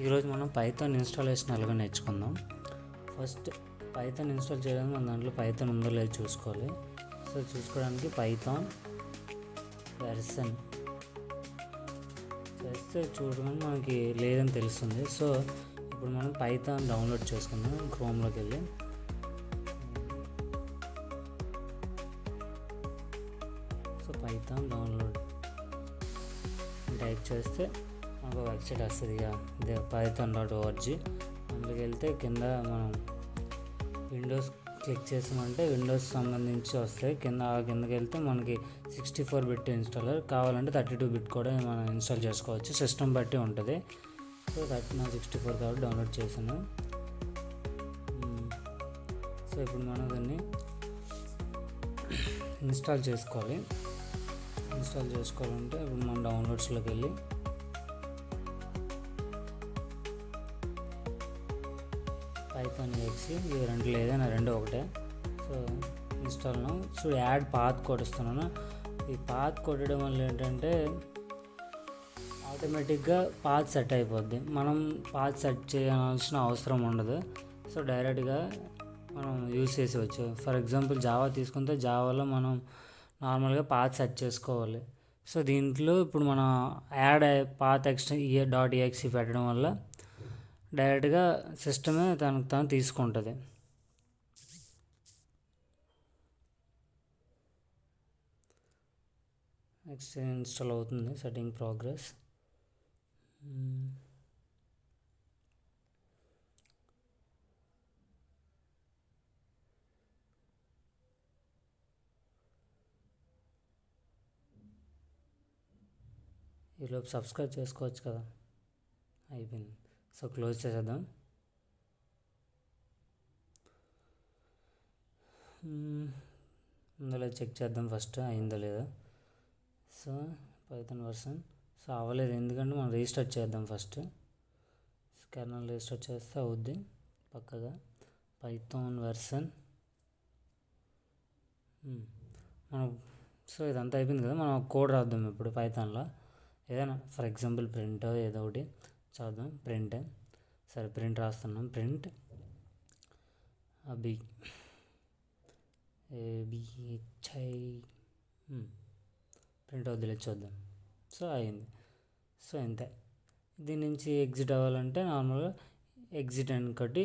ఈరోజు మనం Python installation ఎలాగో నేర్చుకుందాం. ఫస్ట్ పైథాన్ ఇన్స్టాల్ చేయడానికి మన దాంట్లో పైథాన్ ఉందో లేదో చూసుకోవాలి. సో చూసుకోవడానికి పైథాన్ వెర్షన్ చేస్తే చూడగానే మనకి లేదని తెలుస్తుంది. సో ఇప్పుడు మనం పైథాన్ డౌన్లోడ్ చేసుకుందాం. క్రోమ్లోకి వెళ్ళి సో పైథాన్ డౌన్లోడ్ టైప్ చేస్తే మనకు వెబ్సైట్ వస్తుంది. ఇక python.org అందులోకి వెళ్తే కింద మనం విండోస్ క్లిక్ చేసామంటే విండోస్ సంబంధించి వస్తాయి. కిందకి వెళ్తే మనకి 64 బిట్ ఇన్స్టాలర్ కావాలంటే 32 బిట్ కూడా మనం ఇన్స్టాల్ చేసుకోవచ్చు. సిస్టమ్ బట్టి ఉంటుంది. సో 64 కాబట్టి డౌన్లోడ్ చేశాను. సో ఇప్పుడు మనం దాన్ని ఇన్స్టాల్ చేసుకోవాలి. ఇన్స్టాల్ చేసుకోవాలంటే ఇప్పుడు మనం డౌన్లోడ్స్లోకి వెళ్ళి పైథాన్ ఎక్సి ఇవి రెండు లేదన్నా రెండు ఒకటే. సో ఇన్స్టాల్ను సో యాడ్ పాత్ కొడుస్తున్నాను. ఈ పాత్ కొట్టడం వల్ల ఏంటంటే ఆటోమేటిక్గా పాత్ సెట్ అయిపోద్ది. మనం పాత్ సెట్ చేయాల్సిన అవసరం ఉండదు. సో డైరెక్ట్గా మనం యూజ్ చేసేవచ్చు. ఫర్ ఎగ్జాంపుల్ జావా తీసుకుంటే జావాలో మనం నార్మల్గా పాత్ సెట్ చేసుకోవాలి. సో దీంట్లో ఇప్పుడు మనం యాడ్ పాత్ .exe పెట్టడం వల్ల డైరెక్ట్గా సిస్టమే తనకు తాను తీసుకుంటుంది. నెక్స్ట్ ఇన్స్టాల్ అవుతుంది. Setting progress. ఈలోపు సబ్స్క్రైబ్ చేసుకోవచ్చు కదా. అయిపోయింది. సో క్లోజ్ చేసేద్దాం. అందులో చెక్ చేద్దాం ఫస్ట్ అయిందో లేదో. సో పైథాన్ వర్షన్ సో అవ్వలేదు, ఎందుకంటే మనం రీస్టార్ట్ చేద్దాం ఫస్ట్. కెర్నల్ రీస్టార్ట్ చేస్తే అవుద్ది పక్కగా. పైథాన్ వర్షన్ మనం సో ఇదంతా అయిపోయింది కదా. మనం కోడ్ రాద్దాం ఇప్పుడు పైథాన్లో. ఏదైనా ఫర్ ఎగ్జాంపుల్ ప్రింట్ ఏదో ఒకటి చదువుదాం. ప్రింట్ సరే ప్రింట్ రాస్తున్నాం. ప్రింట్ అబి ఏబిహెచ్ఐ ప్రింట్ వదిలే చూద్దాం. సో అయింది. సో అంతే. దీని నుంచి ఎగ్జిట్ అవ్వాలంటే నార్మల్గా ఎగ్జిట్ అని కొట్టి